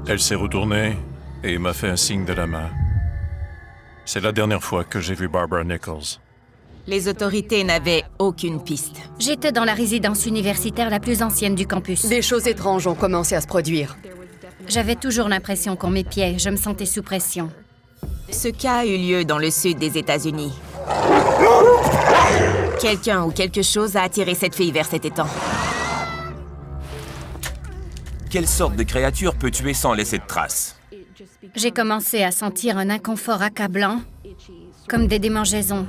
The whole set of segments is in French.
Elle s'est retournée et m'a fait un signe de la main. C'est la dernière fois que j'ai vu Barbara Nichols. Les autorités n'avaient aucune piste. J'étais dans la résidence universitaire la plus ancienne du campus. Des choses étranges ont commencé à se produire. J'avais toujours l'impression qu'on m'épiait, je me sentais sous pression. Ce cas a eu lieu dans le sud des États-Unis. Quelqu'un ou quelque chose a attiré cette fille vers cet étang. Quelle sorte de créature peut tuer sans laisser de traces? J'ai commencé à sentir un inconfort accablant, comme des démangeaisons.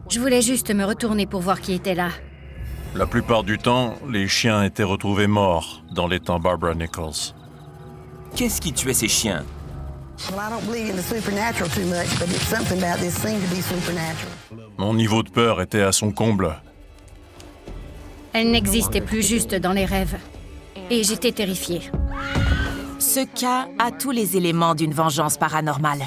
Je voulais juste me retourner pour voir qui était là. La plupart du temps, les chiens étaient retrouvés morts dans l'étang Barbara Nichols. Qu'est-ce qui tuait ces chiens? Mon niveau de peur était à son comble. Elle n'existait plus juste dans les rêves. Et j'étais terrifiée. Ce cas a tous les éléments d'une vengeance paranormale.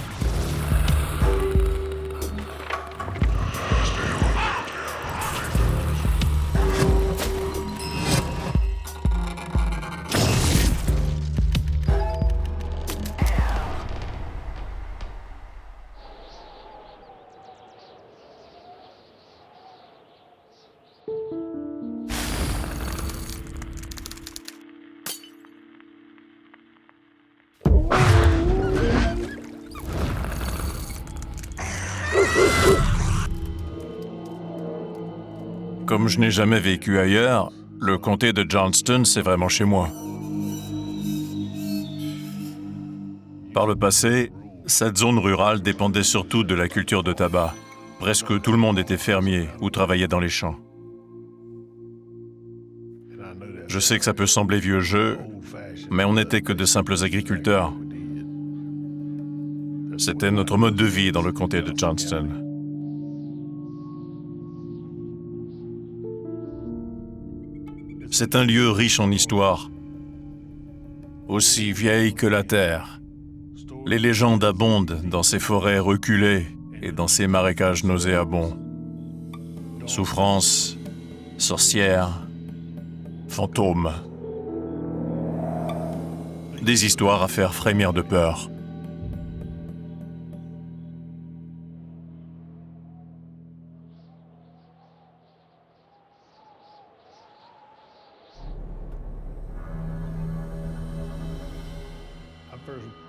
Comme je n'ai jamais vécu ailleurs, le comté de Johnston, c'est vraiment chez moi. Par le passé, cette zone rurale dépendait surtout de la culture de tabac. Presque tout le monde était fermier ou travaillait dans les champs. Je sais que ça peut sembler vieux jeu, mais on n'était que de simples agriculteurs. C'était notre mode de vie dans le comté de Johnston. C'est un lieu riche en histoire, aussi vieille que la terre. Les légendes abondent dans ces forêts reculées et dans ces marécages nauséabonds. Souffrances, sorcières, fantômes. Des histoires à faire frémir de peur.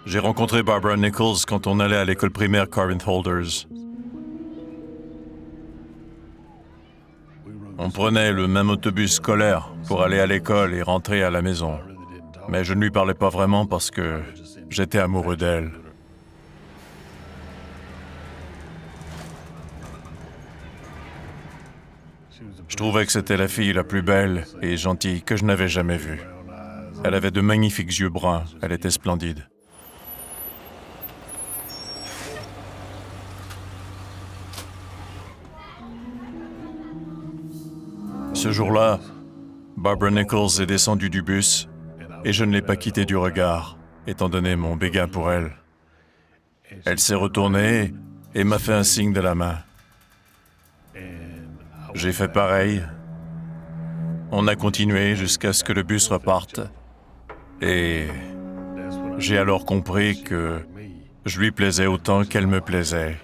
J'ai rencontré Barbara Nichols quand on allait à l'école primaire Corinth Holders. On prenait le même autobus scolaire pour aller à l'école et rentrer à la maison. Mais je ne lui parlais pas vraiment parce que j'étais amoureux d'elle. Je trouvais que c'était la fille la plus belle et gentille que je n'avais jamais vue. Elle avait de magnifiques yeux bruns, elle était splendide. Ce jour-là, Barbara Nichols est descendue du bus et je ne l'ai pas quittée du regard, étant donné mon béguin pour elle. Elle s'est retournée et m'a fait un signe de la main. J'ai fait pareil. On a continué jusqu'à ce que le bus reparte. Et j'ai alors compris que je lui plaisais autant qu'elle me plaisait.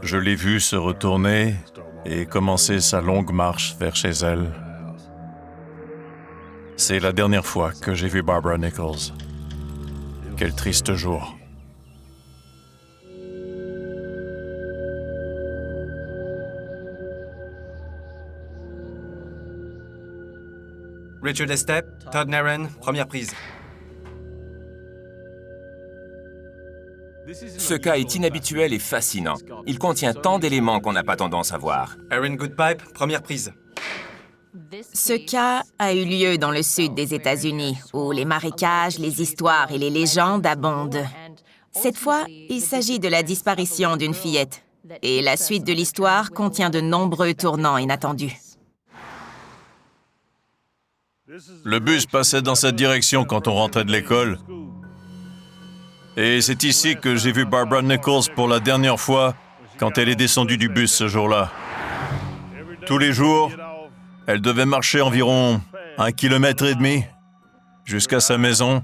Je l'ai vue se retourner et commencer sa longue marche vers chez elle. C'est la dernière fois que j'ai vu Barbara Nichols. Quel triste jour. Richard Estep, Todd Naren, première prise. Ce cas est inhabituel et fascinant. Il contient tant d'éléments qu'on n'a pas tendance à voir. Erin Goodpipe, première prise. Ce cas a eu lieu dans le sud des États-Unis, où les marécages, les histoires et les légendes abondent. Cette fois, il s'agit de la disparition d'une fillette. Et la suite de l'histoire contient de nombreux tournants inattendus. Le bus passait dans cette direction quand on rentrait de l'école. Et c'est ici que j'ai vu Barbara Nichols pour la dernière fois quand elle est descendue du bus ce jour-là. Tous les jours, elle devait marcher environ 1,5 km jusqu'à sa maison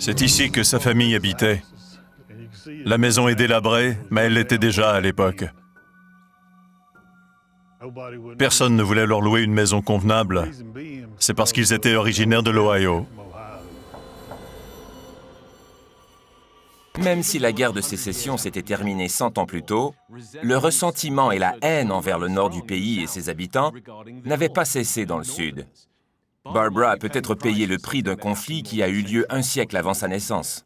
C'est ici que sa famille habitait. La maison est délabrée, mais elle l'était déjà à l'époque. Personne ne voulait leur louer une maison convenable. C'est parce qu'ils étaient originaires de l'Ohio. Même si la guerre de sécession s'était terminée 100 ans plus tôt, le ressentiment et la haine envers le nord du pays et ses habitants n'avaient pas cessé dans le sud. Barbara a peut-être payé le prix d'un conflit qui a eu lieu un siècle avant sa naissance.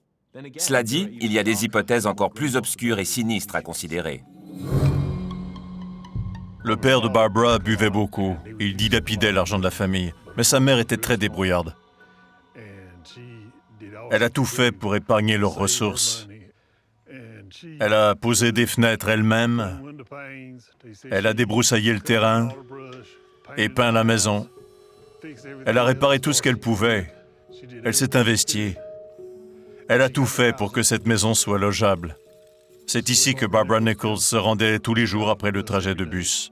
Cela dit, il y a des hypothèses encore plus obscures et sinistres à considérer. Le père de Barbara buvait beaucoup. Il dilapidait l'argent de la famille. Mais sa mère était très débrouillarde. Elle a tout fait pour épargner leurs ressources. Elle a posé des fenêtres elle-même. Elle a débroussaillé le terrain et peint la maison. Elle a réparé tout ce qu'elle pouvait. Elle s'est investie. Elle a tout fait pour que cette maison soit logeable. C'est ici que Barbara Nichols se rendait tous les jours après le trajet de bus.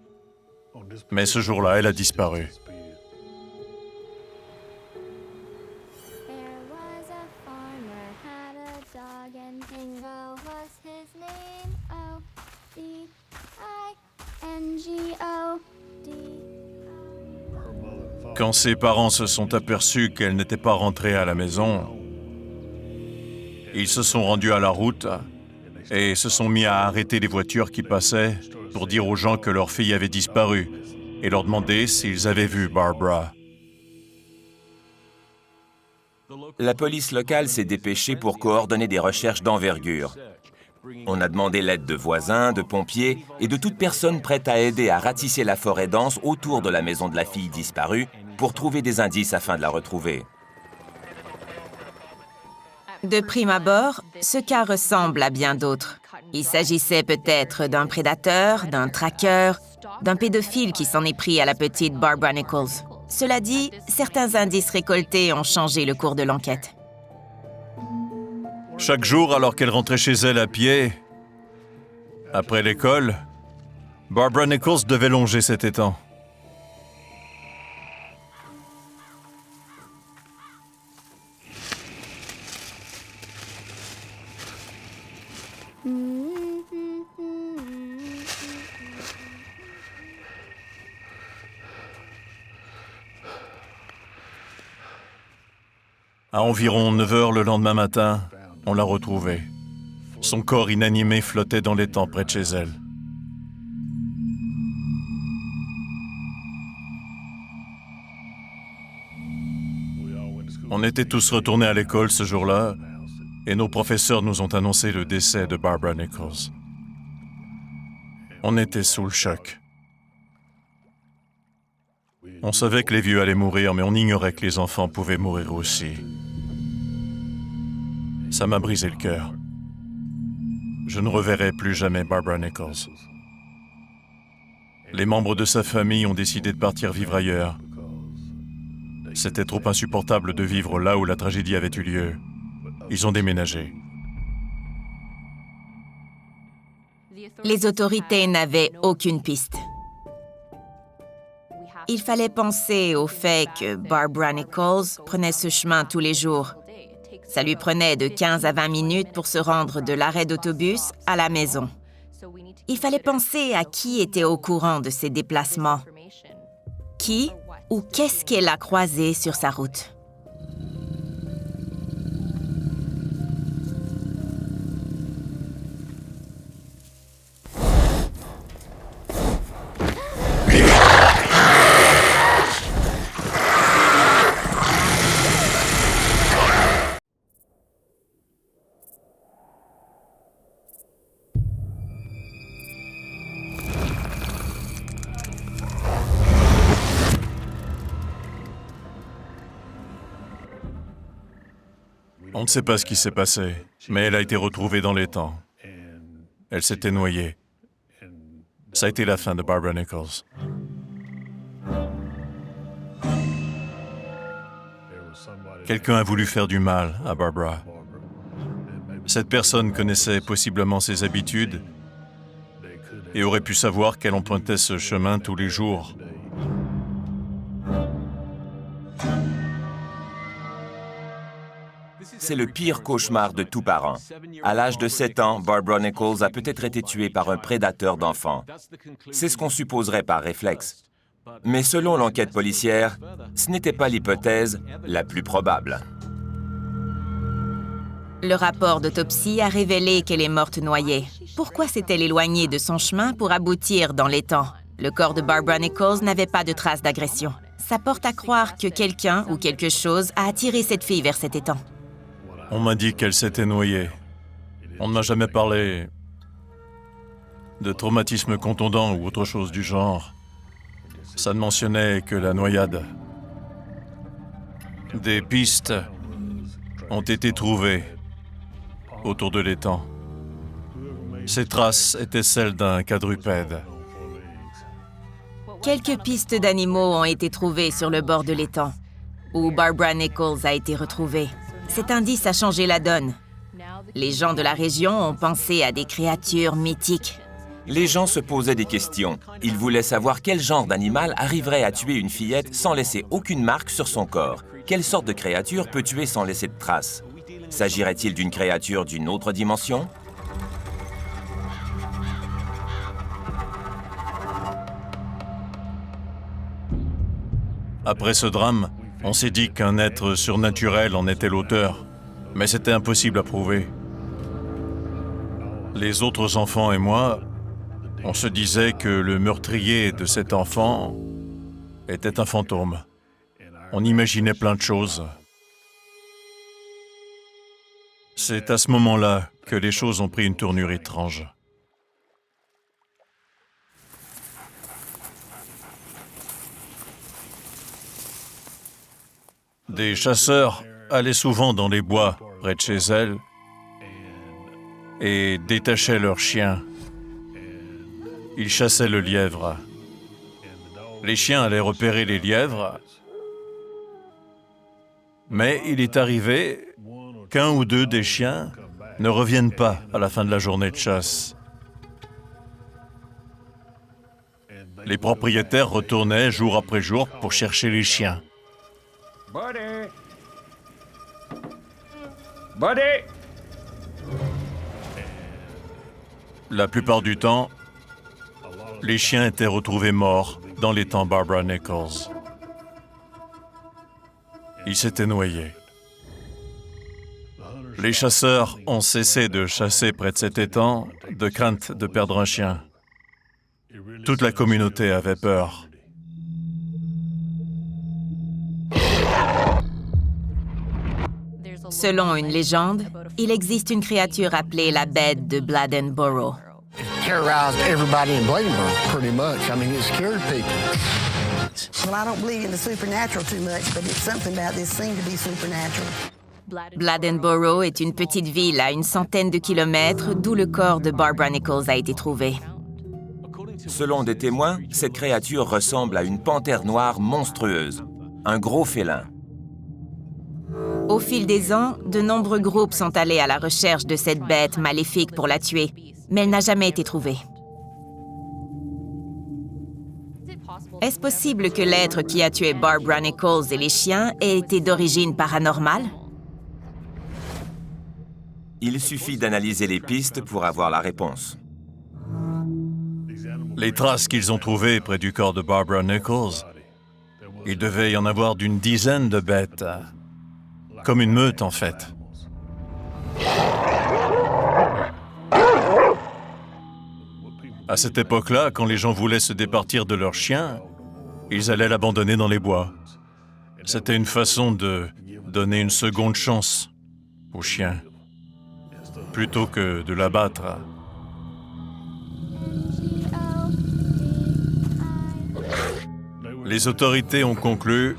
Mais ce jour-là, elle a disparu. There was a farmer had a dog and Bingo was his name. O-B-I-N-G-O-D. Quand ses parents se sont aperçus qu'elle n'était pas rentrée à la maison, ils se sont rendus à la route et se sont mis à arrêter les voitures qui passaient pour dire aux gens que leur fille avait disparu et leur demander s'ils avaient vu Barbara. La police locale s'est dépêchée pour coordonner des recherches d'envergure. On a demandé l'aide de voisins, de pompiers et de toute personne prête à aider à ratisser la forêt dense autour de la maison de la fille disparue pour trouver des indices afin de la retrouver. De prime abord, ce cas ressemble à bien d'autres. Il s'agissait peut-être d'un prédateur, d'un traqueur, d'un pédophile qui s'en est pris à la petite Barbara Nichols. Cela dit, certains indices récoltés ont changé le cours de l'enquête. Chaque jour, alors qu'elle rentrait chez elle à pied, après l'école, Barbara Nichols devait longer cet étang. À environ 9 heures le lendemain matin, on l'a retrouvée. Son corps inanimé flottait dans l'étang près de chez elle. On était tous retournés à l'école ce jour-là et nos professeurs nous ont annoncé le décès de Barbara Nichols. On était sous le choc. On savait que les vieux allaient mourir, mais on ignorait que les enfants pouvaient mourir aussi. Ça m'a brisé le cœur. Je ne reverrai plus jamais Barbara Nichols. Les membres de sa famille ont décidé de partir vivre ailleurs. C'était trop insupportable de vivre là où la tragédie avait eu lieu. Ils ont déménagé. Les autorités n'avaient aucune piste. Il fallait penser au fait que Barbara Nichols prenait ce chemin tous les jours. Ça lui prenait de 15 à 20 minutes pour se rendre de l'arrêt d'autobus à la maison. Il fallait penser à qui était au courant de ses déplacements. Qui ou qu'est-ce qu'elle a croisé sur sa route? On ne sait pas ce qui s'est passé, mais elle a été retrouvée dans l'étang. Elle s'était noyée. Ça a été la fin de Barbara Nichols. Quelqu'un a voulu faire du mal à Barbara. Cette personne connaissait possiblement ses habitudes et aurait pu savoir qu'elle empruntait ce chemin tous les jours. c'est le pire cauchemar de tout parent. À l'âge de 7 ans, Barbara Nichols a peut-être été tuée par un prédateur d'enfants. C'est ce qu'on supposerait par réflexe. Mais selon l'enquête policière, ce n'était pas l'hypothèse la plus probable. Le rapport d'autopsie a révélé qu'elle est morte noyée. Pourquoi s'est-elle éloignée de son chemin pour aboutir dans l'étang? Le corps de Barbara Nichols n'avait pas de traces d'agression. Ça porte à croire que quelqu'un ou quelque chose a attiré cette fille vers cet étang. On m'a dit qu'elle s'était noyée. On ne m'a jamais parlé de traumatisme contondant ou autre chose du genre. Ça ne mentionnait que la noyade. Des pistes ont été trouvées autour de l'étang. Ces traces étaient celles d'un quadrupède. Quelques pistes d'animaux ont été trouvées sur le bord de l'étang, où Barbara Nichols a été retrouvée. Cet indice a changé la donne. Les gens de la région ont pensé à des créatures mythiques. Les gens se posaient des questions. Ils voulaient savoir quel genre d'animal arriverait à tuer une fillette sans laisser aucune marque sur son corps. Quelle sorte de créature peut tuer sans laisser de traces? S'agirait-il d'une créature d'une autre dimension? Après ce drame, on s'est dit qu'un être surnaturel en était l'auteur, mais c'était impossible à prouver. Les autres enfants et moi, on se disait que le meurtrier de cet enfant était un fantôme. On imaginait plein de choses. C'est à ce moment-là que les choses ont pris une tournure étrange. Des chasseurs allaient souvent dans les bois près de chez elle et détachaient leurs chiens. Ils chassaient le lièvre. Les chiens allaient repérer les lièvres, mais il est arrivé qu'un ou deux des chiens ne reviennent pas à la fin de la journée de chasse. Les propriétaires retournaient jour après jour pour chercher les chiens. Buddy! Buddy! La plupart du temps, les chiens étaient retrouvés morts dans l'étang Barbara Nichols. Ils s'étaient noyés. Les chasseurs ont cessé de chasser près de cet étang de crainte de perdre un chien. Toute la communauté avait peur. Selon une légende, il existe une créature appelée la bête de Bladenboro. Terrorized everybody in Bladenboro, pretty much. I mean, it scared people. Well, I don't believe in the supernatural too much, but it's something about this seemed to be supernatural. Bladenboro est une petite ville à une centaine de kilomètres d'où le corps de Barbara Nichols a été trouvé. Selon des témoins, cette créature ressemble à une panthère noire monstrueuse, un gros félin. Au fil des ans, de nombreux groupes sont allés à la recherche de cette bête maléfique pour la tuer, mais elle n'a jamais été trouvée. Est-ce possible que l'être qui a tué Barbara Nichols et les chiens ait été d'origine paranormale? Il suffit d'analyser les pistes pour avoir la réponse. Les traces qu'ils ont trouvées près du corps de Barbara Nichols, il devait y en avoir d'une dizaine de bêtes. Comme une meute, en fait. À cette époque-là, quand les gens voulaient se départir de leurs chiens, ils allaient l'abandonner dans les bois. C'était une façon de donner une seconde chance aux chiens, plutôt que de l'abattre. Les autorités ont conclu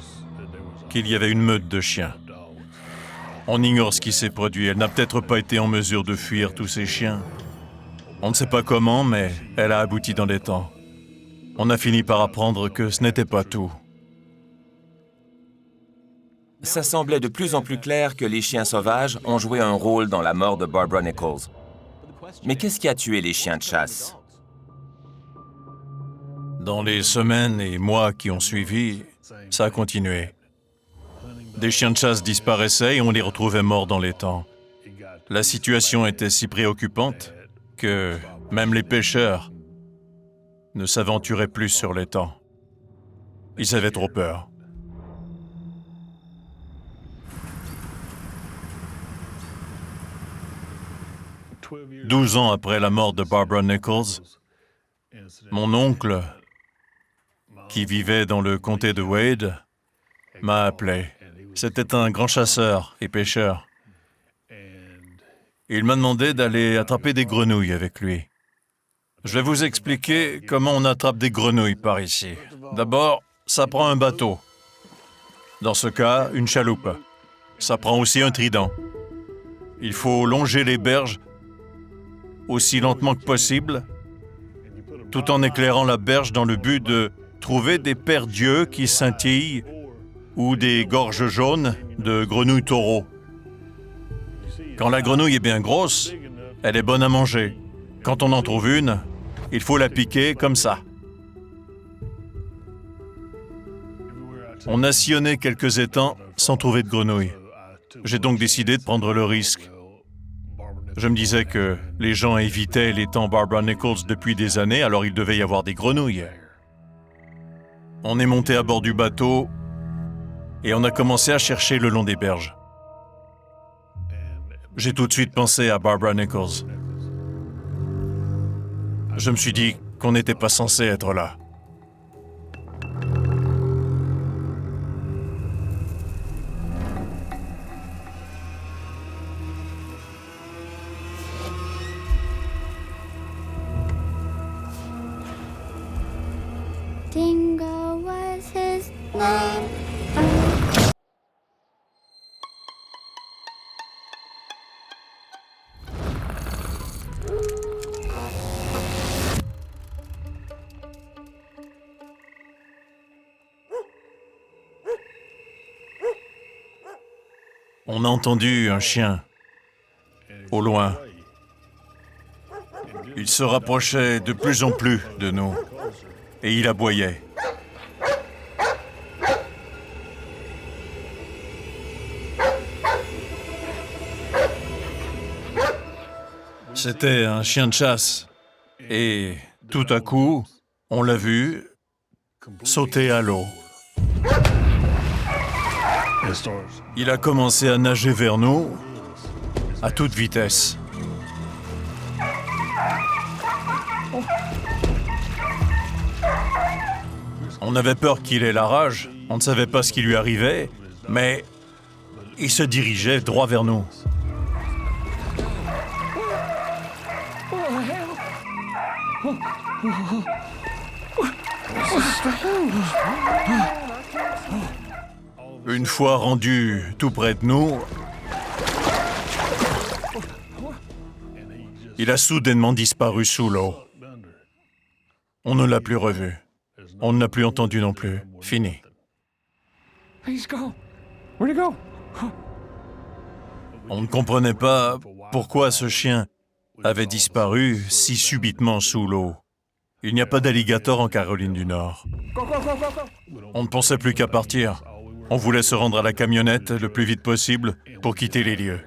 qu'il y avait une meute de chiens. On ignore ce qui s'est produit. Elle n'a peut-être pas été en mesure de fuir tous ces chiens. On ne sait pas comment, mais elle a abouti dans les temps. On a fini par apprendre que ce n'était pas tout. Ça semblait de plus en plus clair que les chiens sauvages ont joué un rôle dans la mort de Barbara Nichols. Mais qu'est-ce qui a tué les chiens de chasse? Dans les semaines et mois qui ont suivi, ça a continué. Des chiens de chasse disparaissaient et on les retrouvait morts dans l'étang. La situation était si préoccupante que même les pêcheurs ne s'aventuraient plus sur l'étang. Ils avaient trop peur. « 12 ans après la mort de Barbara Nichols, mon oncle, qui vivait dans le comté de Wade, m'a appelé. C'était un grand chasseur et pêcheur. Il m'a demandé d'aller attraper des grenouilles avec lui. Je vais vous expliquer comment on attrape des grenouilles par ici. D'abord, ça prend un bateau. Dans ce cas, une chaloupe. Ça prend aussi un trident. Il faut longer les berges aussi lentement que possible, tout en éclairant la berge dans le but de trouver des paires d'yeux qui scintillent ou des gorges jaunes de grenouilles taureaux. Quand la grenouille est bien grosse, elle est bonne à manger. Quand on en trouve une, il faut la piquer comme ça. On a sillonné quelques étangs sans trouver de grenouilles. J'ai donc décidé de prendre le risque. Je me disais que les gens évitaient l'étang Barbara Nichols depuis des années, alors il devait y avoir des grenouilles. On est monté à bord du bateau et on a commencé à chercher le long des berges. J'ai tout de suite pensé à Barbara Nichols. Je me suis dit qu'on n'était pas censé être là. Dingo was his name. On a entendu un chien, au loin. Il se rapprochait de plus en plus de nous, et il aboyait. C'était un chien de chasse, et tout à coup, on l'a vu sauter à l'eau. Il a commencé à nager vers nous à toute vitesse. On avait peur qu'il ait la rage, on ne savait pas ce qui lui arrivait, mais il se dirigeait droit vers nous. Une fois rendu tout près de nous, il a soudainement disparu sous l'eau. On ne l'a plus revu. On ne l'a plus entendu non plus. Fini. On ne comprenait pas pourquoi ce chien avait disparu si subitement sous l'eau. Il n'y a pas d'alligator en Caroline du Nord. On ne pensait plus qu'à partir. On voulait se rendre à la camionnette le plus vite possible pour quitter les lieux.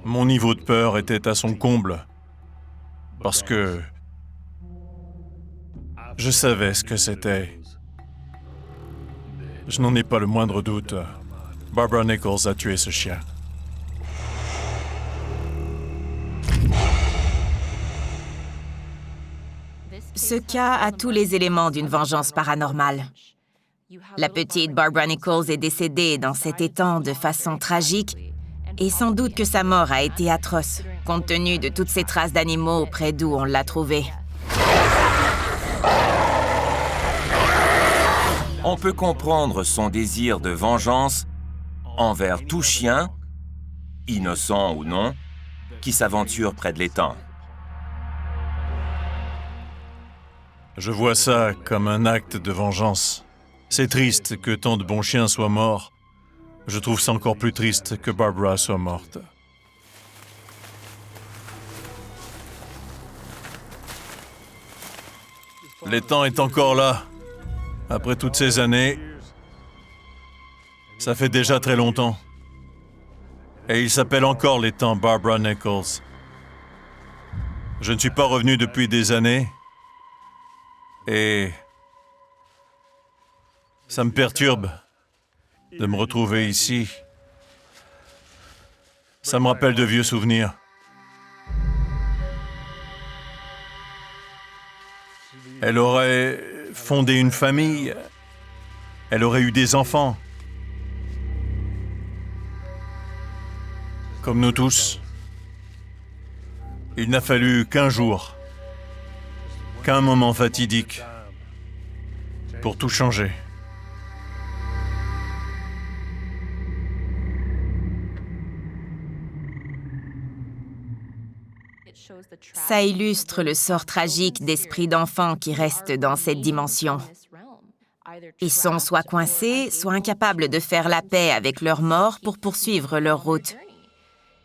Mon niveau de peur était à son comble, parce que je savais ce que c'était. Je n'en ai pas le moindre doute. Barbara Nichols a tué ce chien. Ce cas a tous les éléments d'une vengeance paranormale. La petite Barbara Nichols est décédée dans cet étang de façon tragique et sans doute que sa mort a été atroce, compte tenu de toutes ces traces d'animaux près d'où on l'a trouvée. On peut comprendre son désir de vengeance envers tout chien, innocent ou non, qui s'aventure près de l'étang. Je vois ça comme un acte de vengeance. C'est triste que tant de bons chiens soient morts. Je trouve ça encore plus triste que Barbara soit morte. L'étang est encore là. Après toutes ces années, ça fait déjà très longtemps. Et il s'appelle encore l'étang Barbara Nichols. Je ne suis pas revenu depuis des années. Et ça me perturbe de me retrouver ici. Ça me rappelle de vieux souvenirs. Elle aurait fondé une famille. Elle aurait eu des enfants. Comme nous tous. Il n'a fallu qu'un jour, qu'un moment fatidique pour tout changer. Ça illustre le sort tragique d'esprits d'enfants qui restent dans cette dimension. Ils sont soit coincés, soit incapables de faire la paix avec leur mort pour poursuivre leur route.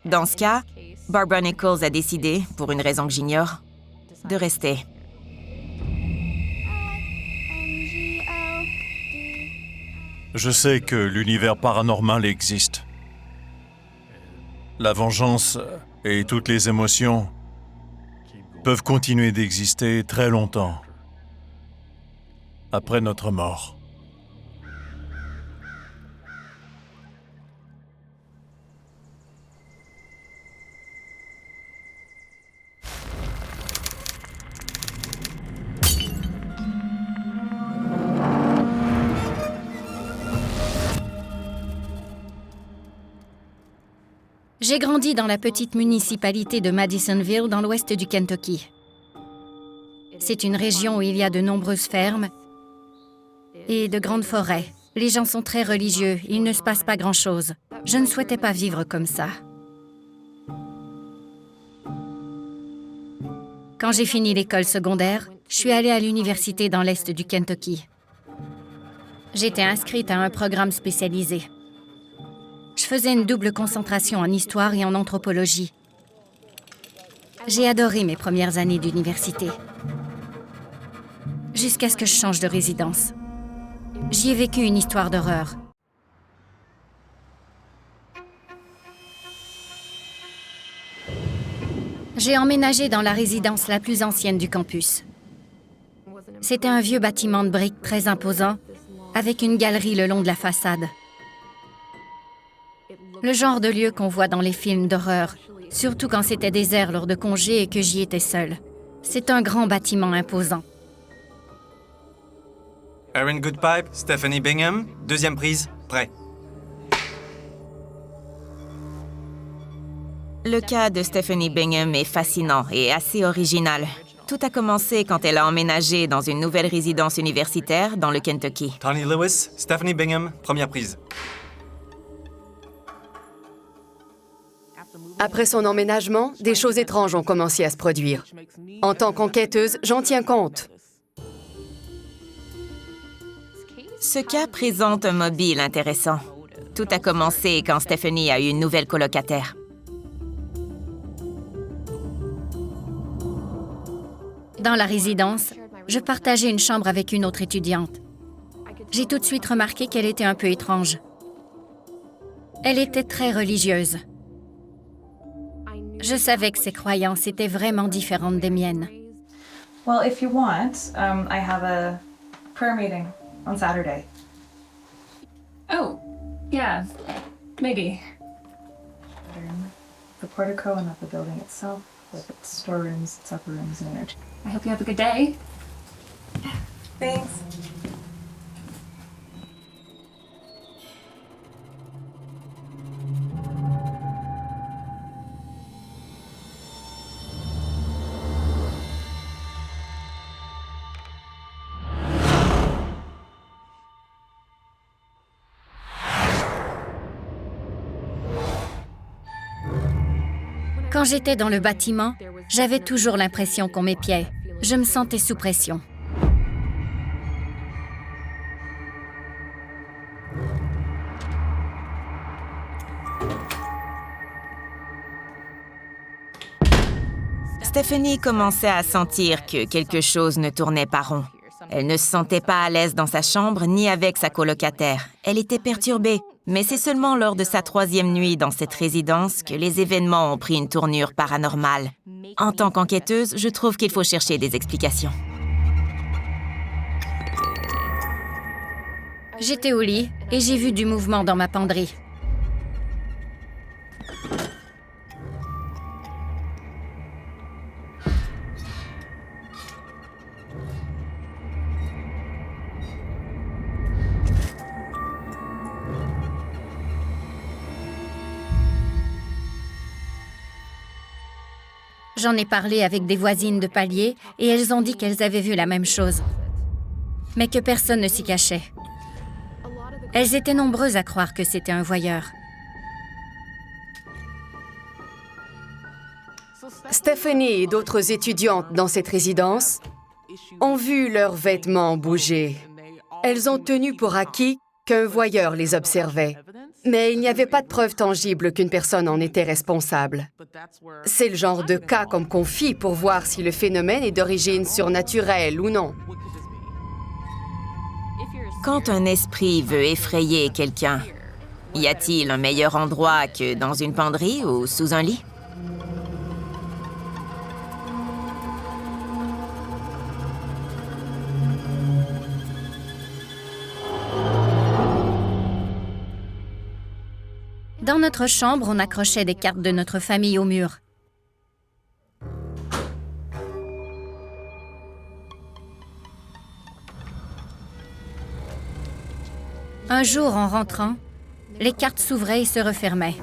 Dans ce cas, Barbara Nichols a décidé, pour une raison que j'ignore, de rester. Je sais que l'univers paranormal existe. La vengeance et toutes les émotions peuvent continuer d'exister très longtemps après notre mort. J'ai grandi dans la petite municipalité de Madisonville, dans l'ouest du Kentucky. C'est une région où il y a de nombreuses fermes et de grandes forêts. Les gens sont très religieux, il ne se passe pas grand-chose. Je ne souhaitais pas vivre comme ça. Quand j'ai fini l'école secondaire, je suis allée à l'université dans l'est du Kentucky. J'étais inscrite à un programme spécialisé. Je faisais une double concentration en histoire et en anthropologie. J'ai adoré mes premières années d'université. Jusqu'à ce que je change de résidence. J'y ai vécu une histoire d'horreur. J'ai emménagé dans la résidence la plus ancienne du campus. C'était un vieux bâtiment de briques très imposant, avec une galerie le long de la façade. Le genre de lieu qu'on voit dans les films d'horreur, surtout quand c'était désert lors de congés et que j'y étais seule. C'est un grand bâtiment imposant. Erin Goodpipe, Stephanie Bingham, deuxième prise, prêt. Le cas de Stephanie Bingham est fascinant et assez original. Tout a commencé quand elle a emménagé dans une nouvelle résidence universitaire dans le Kentucky. Tony Lewis, Stephanie Bingham, première prise. Après son emménagement, des choses étranges ont commencé à se produire. En tant qu'enquêteuse, j'en tiens compte. Ce cas présente un mobile intéressant. Tout a commencé quand Stephanie a eu une nouvelle colocataire. Dans la résidence, je partageais une chambre avec une autre étudiante. J'ai tout de suite remarqué qu'elle était un peu étrange. Elle était très religieuse. Je savais que ses croyances étaient vraiment différentes des miennes. Well, if you want, I have a prayer meeting on Saturday. Oh, yeah, maybe. The portico and not the building itself, with its storerooms, supper rooms, and entertainment. I hope you have a good day. Thanks. Quand j'étais dans le bâtiment, j'avais toujours l'impression qu'on m'épiait. Je me sentais sous pression. Stephanie commençait à sentir que quelque chose ne tournait pas rond. Elle ne se sentait pas à l'aise dans sa chambre ni avec sa colocataire. Elle était perturbée, mais c'est seulement lors de sa 3e nuit dans cette résidence que les événements ont pris une tournure paranormale. En tant qu'enquêteuse, je trouve qu'il faut chercher des explications. J'étais au lit et j'ai vu du mouvement dans ma penderie. J'en ai parlé avec des voisines de palier et elles ont dit qu'elles avaient vu la même chose, mais que personne ne s'y cachait. Elles étaient nombreuses à croire que c'était un voyeur. Stephanie et d'autres étudiantes dans cette résidence ont vu leurs vêtements bouger. Elles ont tenu pour acquis qu'un voyeur les observait. Mais il n'y avait pas de preuve tangible qu'une personne en était responsable. C'est le genre de cas qu'on me confie pour voir si le phénomène est d'origine surnaturelle ou non. Quand un esprit veut effrayer quelqu'un, y a-t-il un meilleur endroit que dans une penderie ou sous un lit? Dans notre chambre, on accrochait des cartes de notre famille au mur. Un jour, en rentrant, les cartes s'ouvraient et se refermaient.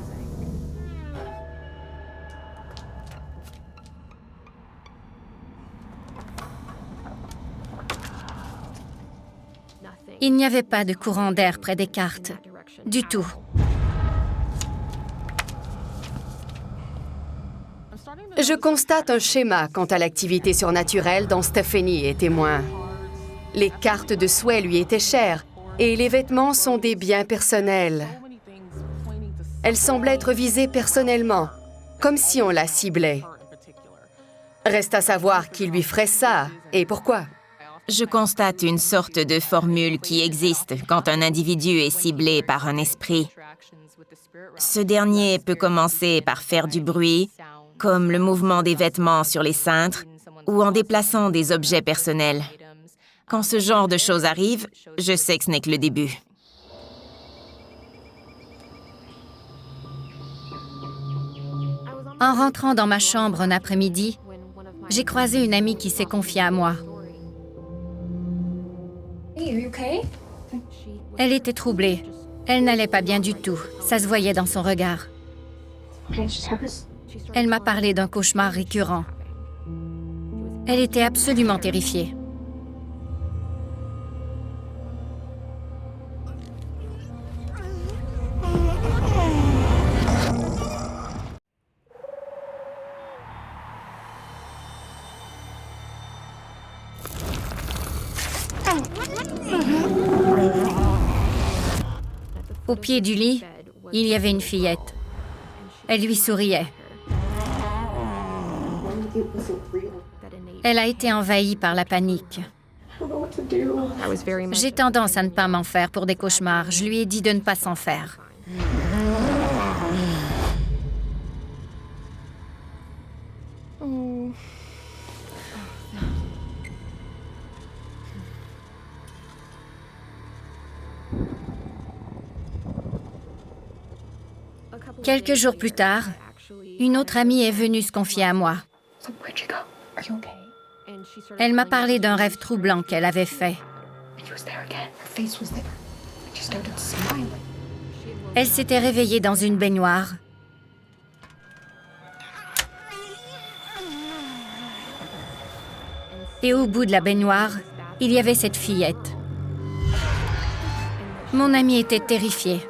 Il n'y avait pas de courant d'air près des cartes, du tout. Je constate un schéma quant à l'activité surnaturelle dont Stephanie est témoin. Les cartes de souhait lui étaient chères et les vêtements sont des biens personnels. Elle semble être visée personnellement, comme si on la ciblait. Reste à savoir qui lui ferait ça et pourquoi. Je constate une sorte de formule qui existe quand un individu est ciblé par un esprit. Ce dernier peut commencer par faire du bruit, comme le mouvement des vêtements sur les cintres ou en déplaçant des objets personnels. Quand ce genre de choses arrive, je sais que ce n'est que le début. En rentrant dans ma chambre un après-midi, j'ai croisé une amie qui s'est confiée à moi. Elle était troublée. Elle n'allait pas bien du tout. Ça se voyait dans son regard. Elle m'a parlé d'un cauchemar récurrent. Elle était absolument terrifiée. Au pied du lit, il y avait une fillette. Elle lui souriait. Elle a été envahie par la panique. J'ai tendance à ne pas m'en faire pour des cauchemars. Je lui ai dit de ne pas s'en faire. Quelques jours plus tard, une autre amie est venue se confier à moi. Elle m'a parlé d'un rêve troublant qu'elle avait fait. Elle s'était réveillée dans une baignoire. Et au bout de la baignoire, il y avait cette fillette. Mon amie était terrifiée.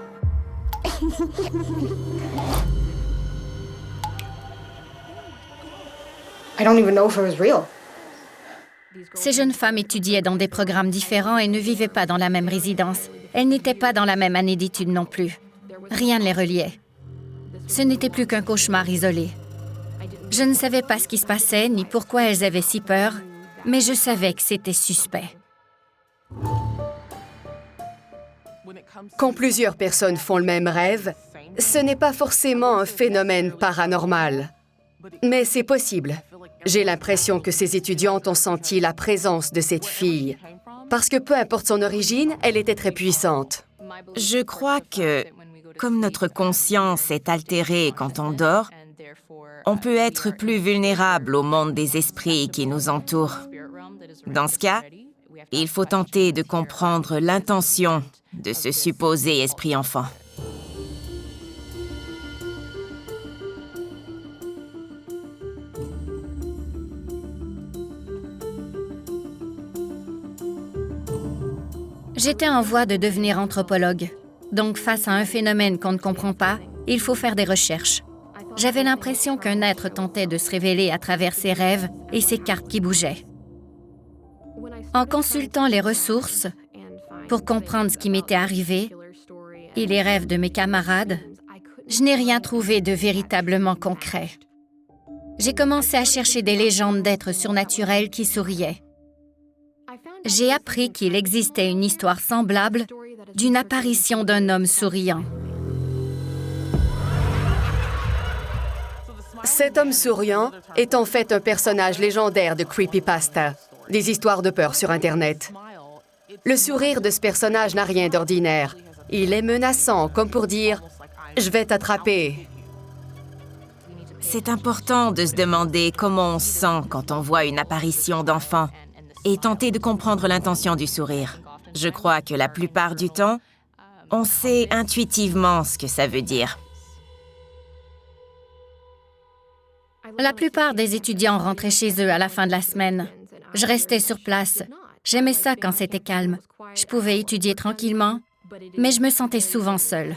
I don't even know if it was real. Ces jeunes femmes étudiaient dans des programmes différents et ne vivaient pas dans la même résidence. Elles n'étaient pas dans la même année d'études non plus. Rien ne les reliait. Ce n'était plus qu'un cauchemar isolé. Je ne savais pas ce qui se passait ni pourquoi elles avaient si peur, mais je savais que c'était suspect. Quand plusieurs personnes font le même rêve, ce n'est pas forcément un phénomène paranormal. Mais c'est possible. J'ai l'impression que ces étudiantes ont senti la présence de cette fille. Parce que peu importe son origine, elle était très puissante. Je crois que, comme notre conscience est altérée quand on dort, on peut être plus vulnérable au monde des esprits qui nous entourent. Dans ce cas, il faut tenter de comprendre l'intention de ce supposé esprit enfant. J'étais en voie de devenir anthropologue. Donc, face à un phénomène qu'on ne comprend pas, il faut faire des recherches. J'avais l'impression qu'un être tentait de se révéler à travers ses rêves et ses cartes qui bougeaient. En consultant les ressources pour comprendre ce qui m'était arrivé et les rêves de mes camarades, je n'ai rien trouvé de véritablement concret. J'ai commencé à chercher des légendes d'êtres surnaturels qui souriaient. J'ai appris qu'il existait une histoire semblable d'une apparition d'un homme souriant. Cet homme souriant est en fait un personnage légendaire de creepypasta, des histoires de peur sur Internet. Le sourire de ce personnage n'a rien d'ordinaire. Il est menaçant, comme pour dire « Je vais t'attraper ». C'est important de se demander comment on se sent quand on voit une apparition d'enfant et tenter de comprendre l'intention du sourire. Je crois que la plupart du temps, on sait intuitivement ce que ça veut dire. La plupart des étudiants rentraient chez eux à la fin de la semaine. Je restais sur place. J'aimais ça quand c'était calme. Je pouvais étudier tranquillement, mais je me sentais souvent seule.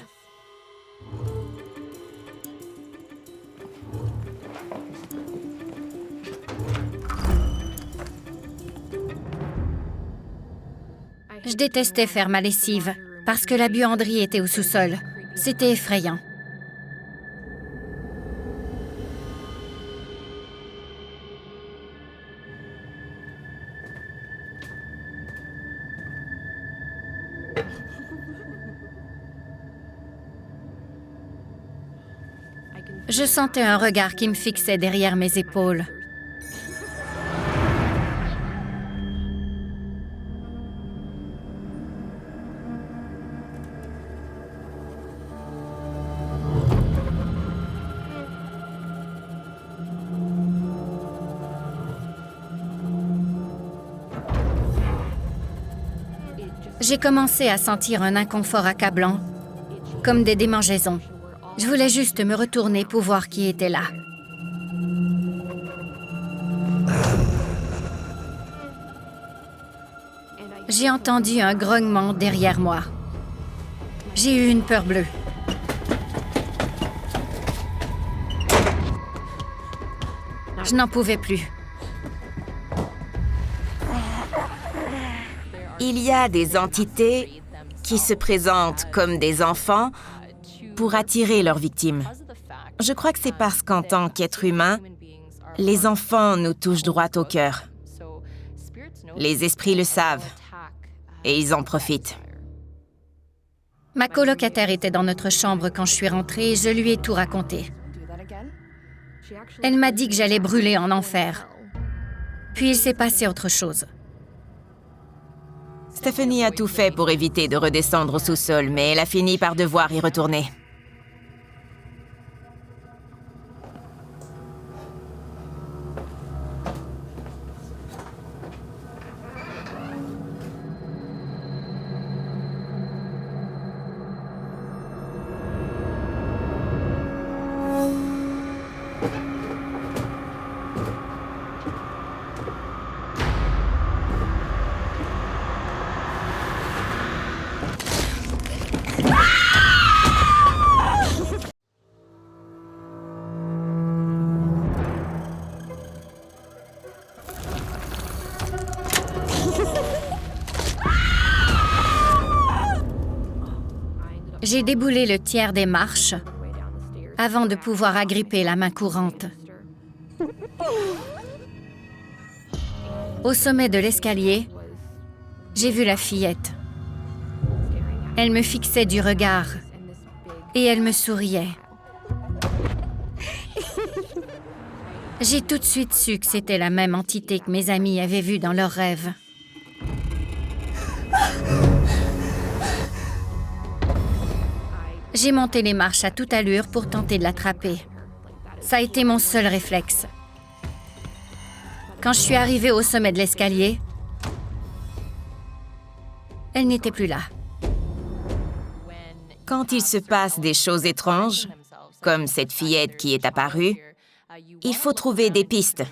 Je détestais faire ma lessive parce que la buanderie était au sous-sol. C'était effrayant. Je sentais un regard qui me fixait derrière mes épaules. J'ai commencé à sentir un inconfort accablant, comme des démangeaisons. Je voulais juste me retourner pour voir qui était là. J'ai entendu un grognement derrière moi. J'ai eu une peur bleue. Je n'en pouvais plus. Il y a des entités qui se présentent comme des enfants pour attirer leurs victimes. Je crois que c'est parce qu'en tant qu'être humain, les enfants nous touchent droit au cœur. Les esprits le savent et ils en profitent. Ma colocataire était dans notre chambre quand je suis rentrée et je lui ai tout raconté. Elle m'a dit que j'allais brûler en enfer. Puis il s'est passé autre chose. Stephanie a tout fait pour éviter de redescendre au sous-sol, mais elle a fini par devoir y retourner. J'ai déboulé le tiers des marches avant de pouvoir agripper la main courante. Au sommet de l'escalier, j'ai vu la fillette. Elle me fixait du regard et elle me souriait. J'ai tout de suite su que c'était la même entité que mes amis avaient vue dans leurs rêves. J'ai monté les marches à toute allure pour tenter de l'attraper. Ça a été mon seul réflexe. Quand je suis arrivée au sommet de l'escalier, elle n'était plus là. Quand il se passe des choses étranges, comme cette fillette qui est apparue, il faut trouver des pistes,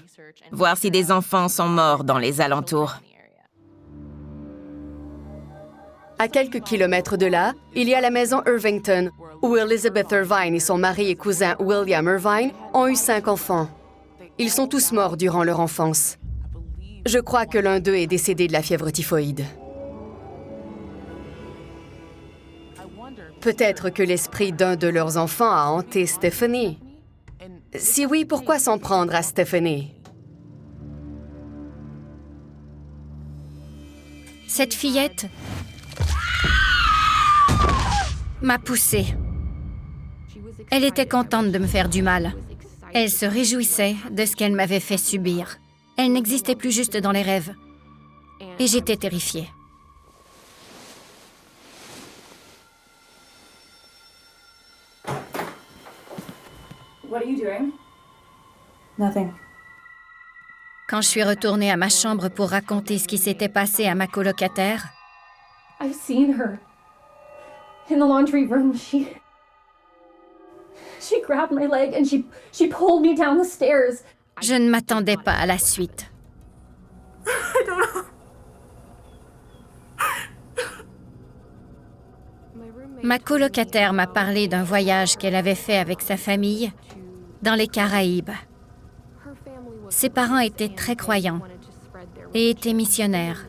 voir si des enfants sont morts dans les alentours. À quelques kilomètres de là, il y a la maison Irvington, où Elizabeth Irvine et son mari et cousin William Irvine ont eu 5 enfants. Ils sont tous morts durant leur enfance. Je crois que l'un d'eux est décédé de la fièvre typhoïde. Peut-être que l'esprit d'un de leurs enfants a hanté Stephanie. Si oui, pourquoi s'en prendre à Stephanie? Cette fillette m'a poussée. Elle était contente de me faire du mal. Elle se réjouissait de ce qu'elle m'avait fait subir. Elle n'existait plus juste dans les rêves. Et j'étais terrifiée. What are you doing? Nothing. Quand je suis retournée à ma chambre pour raconter ce qui s'était passé à ma colocataire, I've seen her in the laundry room. She grabbed my leg and she pulled me down the stairs. je ne m'attendais pas à la suite. I don't know. Ma colocataire m'a parlé d'un voyage qu'elle avait fait avec sa famille dans les Caraïbes. Ses parents étaient très croyants et étaient missionnaires.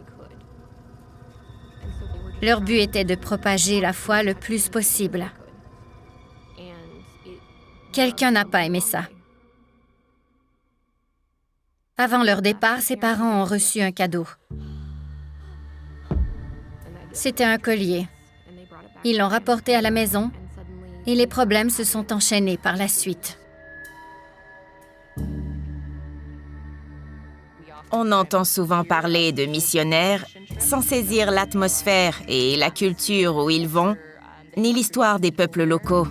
Leur but était de propager la foi le plus possible. Quelqu'un n'a pas aimé ça. Avant leur départ, ses parents ont reçu un cadeau. C'était un collier. Ils l'ont rapporté à la maison et les problèmes se sont enchaînés par la suite. On entend souvent parler de missionnaires sans saisir l'atmosphère et la culture où ils vont, ni l'histoire des peuples locaux.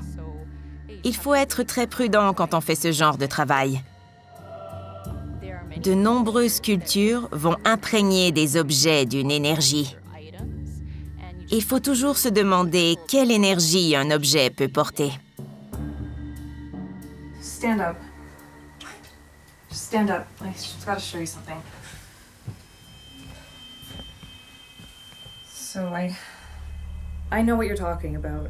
Il faut être très prudent quand on fait ce genre de travail. De nombreuses cultures vont imprégner des objets d'une énergie. Il faut toujours se demander quelle énergie un objet peut porter. Stand up. Just stand up. I just gotta show you something. So I know what you're talking about.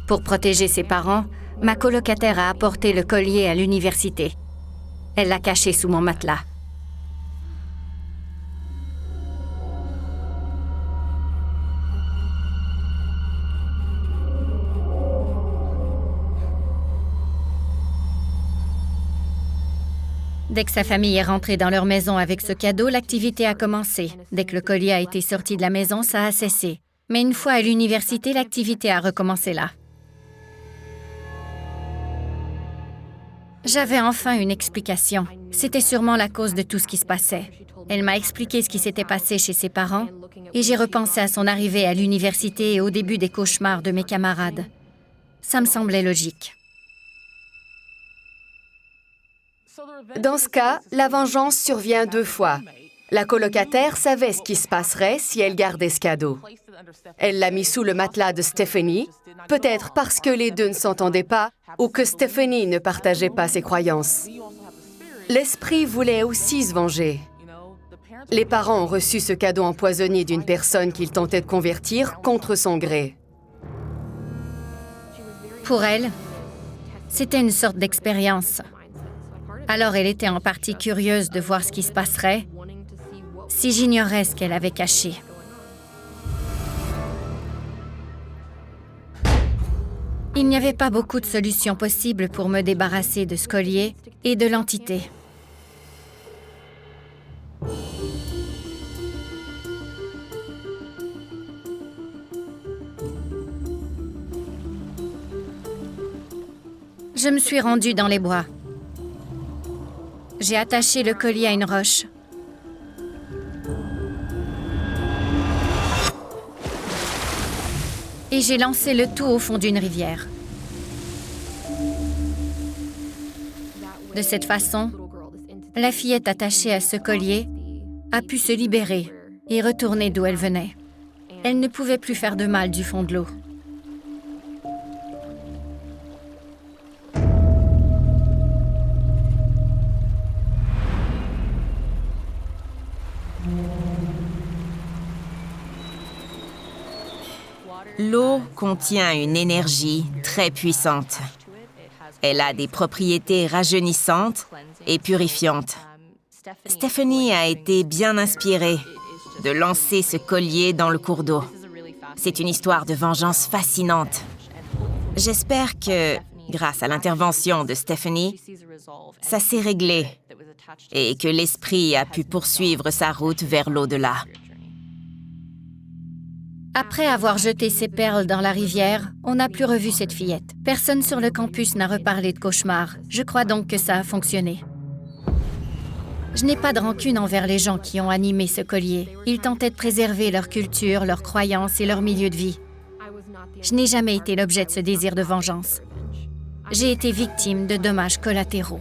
Pour protéger ses parents, ma colocataire a apporté le collier à l'université. Elle l'a caché sous mon matelas. Dès que sa famille est rentrée dans leur maison avec ce cadeau, l'activité a commencé. Dès que le collier a été sorti de la maison, ça a cessé. Mais une fois à l'université, l'activité a recommencé là. J'avais enfin une explication. C'était sûrement la cause de tout ce qui se passait. Elle m'a expliqué ce qui s'était passé chez ses parents et j'ai repensé à son arrivée à l'université et au début des cauchemars de mes camarades. Ça me semblait logique. Dans ce cas, la vengeance survient 2 fois. La colocataire savait ce qui se passerait si elle gardait ce cadeau. Elle l'a mis sous le matelas de Stephanie, peut-être parce que les deux ne s'entendaient pas ou que Stephanie ne partageait pas ses croyances. L'esprit voulait aussi se venger. Les parents ont reçu ce cadeau empoisonné d'une personne qu'ils tentaient de convertir contre son gré. Pour elle, c'était une sorte d'expérience. Alors elle était en partie curieuse de voir ce qui se passerait si j'ignorais ce qu'elle avait caché. Il n'y avait pas beaucoup de solutions possibles pour me débarrasser de ce collier et de l'entité. Je me suis rendue dans les bois. J'ai attaché le collier à une roche. Et j'ai lancé le tout au fond d'une rivière. De cette façon, la fillette attachée à ce collier a pu se libérer et retourner d'où elle venait. Elle ne pouvait plus faire de mal du fond de l'eau. L'eau contient une énergie très puissante. Elle a des propriétés rajeunissantes et purifiantes. Stephanie a été bien inspirée de lancer ce collier dans le cours d'eau. C'est une histoire de vengeance fascinante. J'espère que, grâce à l'intervention de Stephanie, ça s'est réglé et que l'esprit a pu poursuivre sa route vers l'au-delà. Après avoir jeté ses perles dans la rivière, on n'a plus revu cette fillette. Personne sur le campus n'a reparlé de cauchemar. Je crois donc que ça a fonctionné. Je n'ai pas de rancune envers les gens qui ont animé ce collier. Ils tentaient de préserver leur culture, leurs croyances et leur milieu de vie. Je n'ai jamais été l'objet de ce désir de vengeance. J'ai été victime de dommages collatéraux.